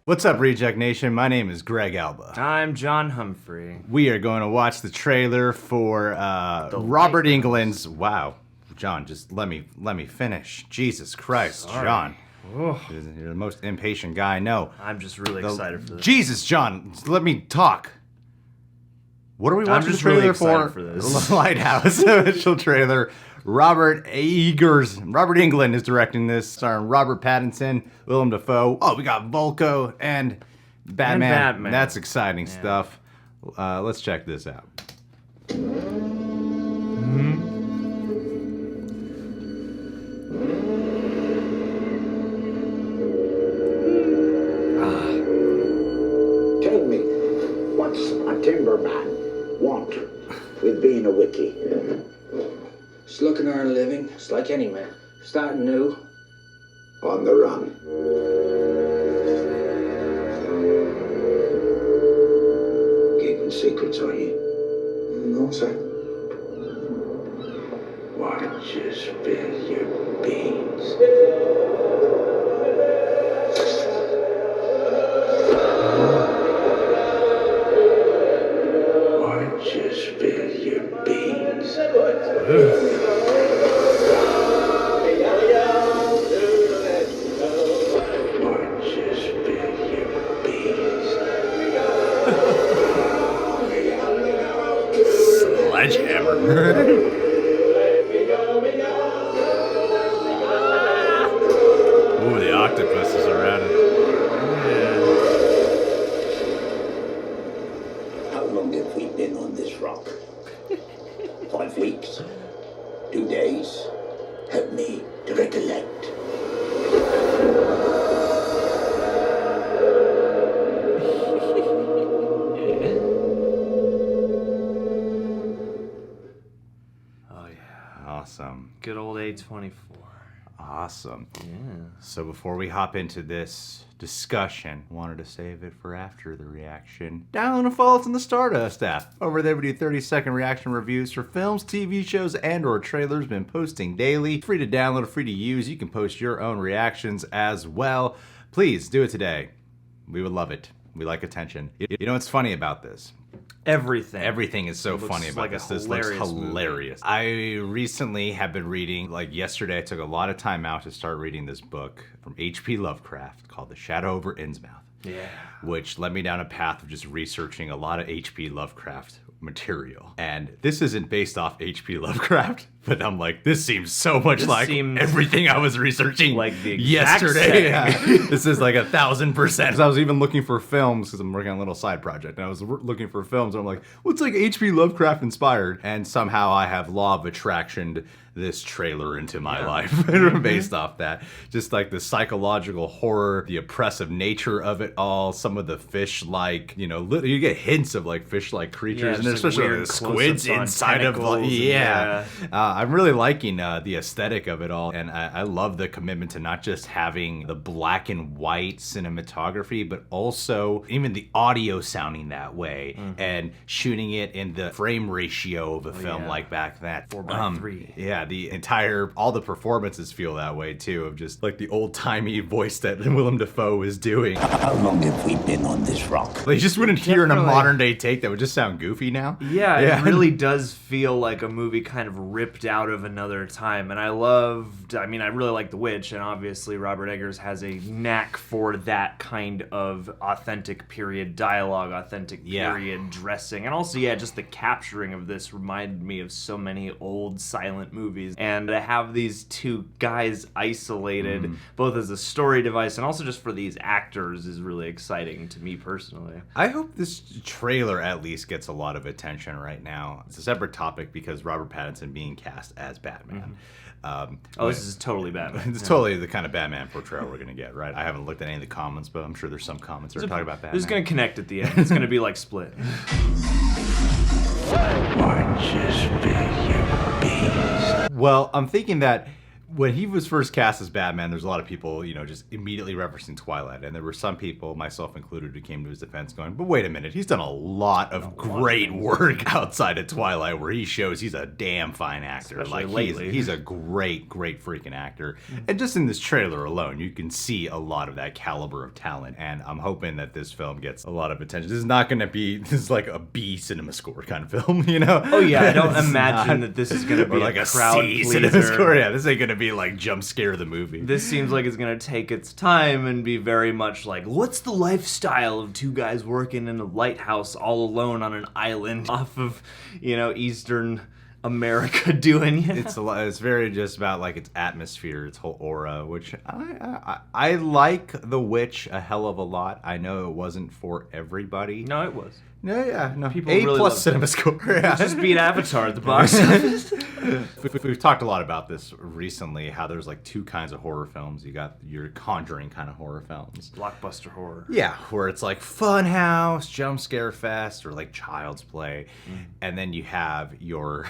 What's up, Reject Nation? My name is Greg Alba. I'm John Humphrey. We are going to watch the trailer for Robert Englund's. Wow, John, just let me finish. Jesus Christ, Sorry. John. Oh. You're the most impatient guy I know. I'm just really excited for this. Jesus, John, let me talk. What are we watching the trailer really excited for this. Lighthouse official trailer. Robert Englund is directing this, starring Robert Pattinson, Willem Dafoe. Oh, we got Volko and Batman. That's exciting stuff. Let's check this out. Tell me, what's a timberman want with being a wiki? Just looking to earn a living, just like any man. Starting new. On the run. Keeping secrets, are you? No, sir. Why don't you spill your beans? Why don't you spill your beans? Why don't you spill your beans? Sledgehammer. Ooh, the octopuses are at it. How long have we been on this rock? 5 weeks? 2 days? Help me to recollect. Oh yeah. Awesome. Good old A24. Awesome. Yeah. So before we hop into this discussion, wanted to save it for after the reaction. Download and follow us on the Stardust app. Over there we do 30-second reaction reviews for films, TV shows, and or trailers. Been posting daily. Free to download, free to use. You can post your own reactions as well. Please do it today. We would love it. We like attention. You know what's funny about this? Everything is so funny about this. This looks hilarious. I recently have been reading, like yesterday, I took a lot of time out to start reading this book from H.P. Lovecraft called The Shadow over Innsmouth. Yeah. Which led me down a path of just researching a lot of H.P. Lovecraft material. And this isn't based off H.P. Lovecraft, but I'm like, this seems so much like everything I was researching like the exact yesterday. Yeah. This is like 1,000%. I was even looking for films because I'm working on a little side project, and I was looking for films, and I'm like, what's like H.P. Lovecraft inspired? And somehow I have law of attraction this trailer into my life based off that. Just like the psychological horror, the oppressive nature of it all, some of the fish-like, you know, you get hints of like fish-like creatures, and especially like the squids inside of I'm really liking the aesthetic of it all, and I love the commitment to not just having the black and white cinematography, but also even the audio sounding that way, and shooting it in the frame ratio of a film like back then. 4:3. Yeah, all the performances feel that way too, of just like the old-timey voice that Willem Dafoe is doing. How long have we been on this rock? Like, you just wouldn't hear in a modern-day take that would just sound goofy now. Yeah, it really does feel like a movie kind of ripped out of another time. And I really like The Witch, and obviously Robert Eggers has a knack for that kind of authentic period dialogue, authentic period dressing. And also, just the capturing of this reminded me of so many old silent movies. And to have these two guys isolated, both as a story device and also just for these actors, is really exciting to me personally. I hope this trailer at least gets a lot of attention right now. It's a separate topic because Robert Pattinson being cast as Batman. This is totally Batman. It's totally the kind of Batman portrayal we're going to get, right? I haven't looked at any of the comments, but I'm sure there's some comments that are talking about Batman. This is going to connect at the end. It's going to be like Split. Well, I'm thinking that when he was first cast as Batman, there's a lot of people, just immediately referencing Twilight. And there were some people, myself included, who came to his defense going, but wait a minute, he's done a lot of great work outside of Twilight where he shows he's a damn fine actor. Especially like, lately. He's a great freaking actor. And just in this trailer alone, you can see a lot of that caliber of talent. And I'm hoping that this film gets a lot of attention. This is not going to be, this is like a B cinema score kind of film, Oh yeah, I don't imagine that this is going to be like a crowd C pleaser. cinema score. Yeah, this ain't going to be like jump scare the movie. This seems like it's going to take its time and be very much like, what's the lifestyle of two guys working in a lighthouse all alone on an island off of, Eastern America doing? It's very just about like its atmosphere, its whole aura, which I like The Witch a hell of a lot. I know it wasn't for everybody. No, it was. No. People A really plus loved cinema score. Yeah. Just beat Avatar at the box office. We've talked a lot about this recently, how there's like two kinds of horror films. You got your Conjuring kind of horror films. Blockbuster horror. Yeah, where it's like Funhouse, jump scare fest, or like Child's Play. And then you have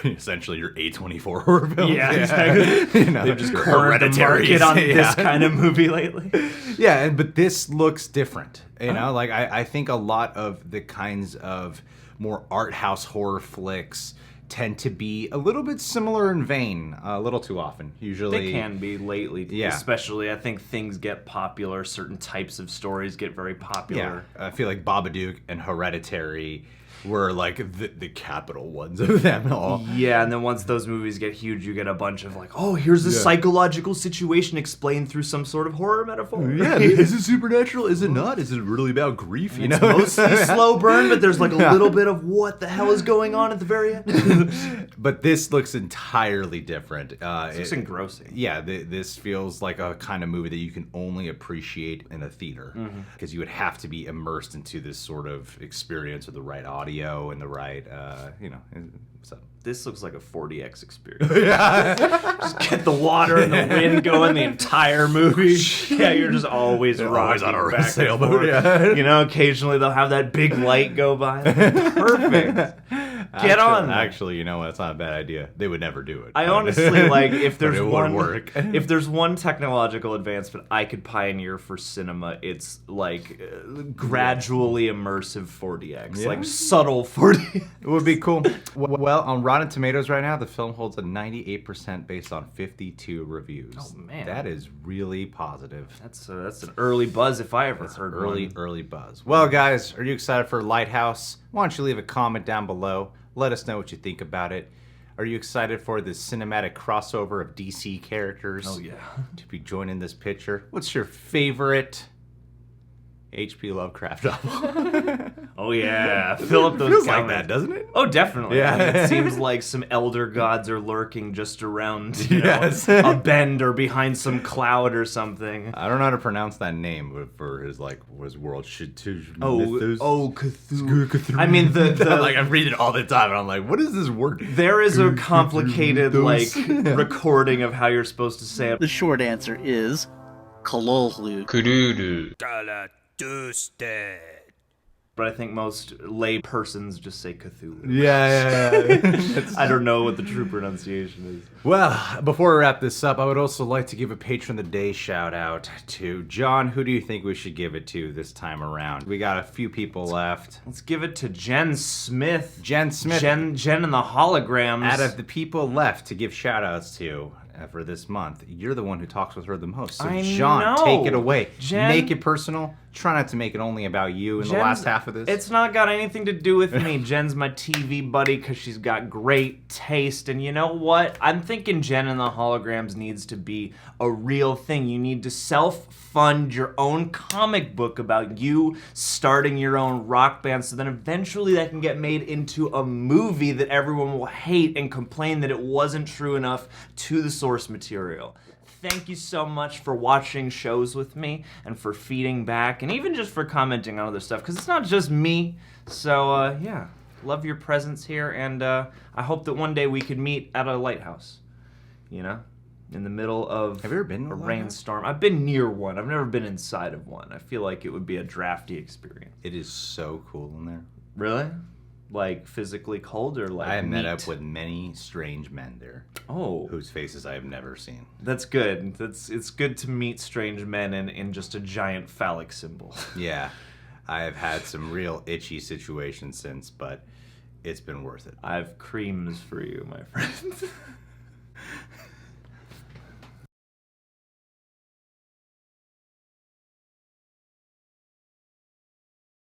essentially your A24 horror films. Yeah, exactly. They've just cornered the market on this kind of movie lately. Yeah, but this looks different. Like I think a lot of the kinds of more art house horror flicks tend to be a little bit similar in vein, a little too often. Usually They can be lately, especially. I think things get popular, certain types of stories get very popular. Yeah, I feel like Babadook and Hereditary were like the capital ones of them all. Yeah, and then once those movies get huge, you get a bunch of like, oh, here's a psychological situation explained through some sort of horror metaphor. Yeah, is it supernatural? Is it not? Is it really about grief? It's mostly slow burn, but there's like a little bit of what the hell is going on at the very end. But this looks entirely different. It's engrossing. Yeah, this feels like a kind of movie that you can only appreciate in a theater because you would have to be immersed into this sort of experience with the right audience and the right, so. This looks like a 40X experience. Just get the water and the wind going the entire movie. Yeah, you're just always rocking on a back sailboat. And forth. Occasionally they'll have that big light go by. Perfect. Get on. Actually, you know what? It's not a bad idea. They would never do it. I honestly like if there's it one work. If there's one technological advancement I could pioneer for cinema, it's like gradually immersive 40X, like subtle 40X. It would be cool. Well, on Rotten Tomatoes right now, the film holds a 98% based on 52 reviews. Oh man, that is really positive. That's an early buzz if I ever heard one. Early buzz. Well, guys, are you excited for Lighthouse? Why don't you leave a comment down below? Let us know what you think about it. Are you excited for the cinematic crossover of DC characters? Oh yeah, to be joining this picture. What's your favorite H.P. Lovecraft novel? Oh yeah, fill up those Feels comments. like that, doesn't it? Oh, definitely. Yeah. And it seems like some elder gods are lurking just around Yes. a bend or behind some cloud or something. I don't know how to pronounce that name, but for his world Cthulhu. I mean the like I read it all the time and I'm like, what is this word? There is a complicated recording of how you're supposed to say it. The short answer is Kalolhu. But I think most lay persons just say Cthulhu. Yeah. I don't know what the true pronunciation is. Well, before we wrap this up, I would also like to give a Patron of the Day shout out to John. Who do you think we should give it to this time around? We got a few people left. Let's give it to Jen Smith. Jen and the holograms. Out of the people left to give shout outs to for this month, you're the one who talks with her the most. So John, take it away. Jen, make it personal. Try not to make it only about you in the last half of this. It's not got anything to do with me. Jen's my TV buddy because she's got great taste. And you know what? I'm thinking Jen and the Holograms needs to be a real thing. You need to self-fund your own comic book about you starting your own rock band so then eventually that can get made into a movie that everyone will hate and complain that it wasn't true enough to the source material. Thank you so much for watching shows with me and for feeding back and even just for commenting on other stuff because it's not just me. So, yeah, love your presence here and I hope that one day we could meet at a lighthouse, in the middle of Have you ever been to a rainstorm. I've been near one. I've never been inside of one. I feel like it would be a drafty experience. It is so cool in there. Really? like physically cold or like I have met meat? up with many strange men there, Oh, whose faces I have never seen. that's good. It's good to meet strange men in just a giant phallic symbol. Yeah, I have had some real itchy situations since, but it's been worth it. I have creams for you, my friend.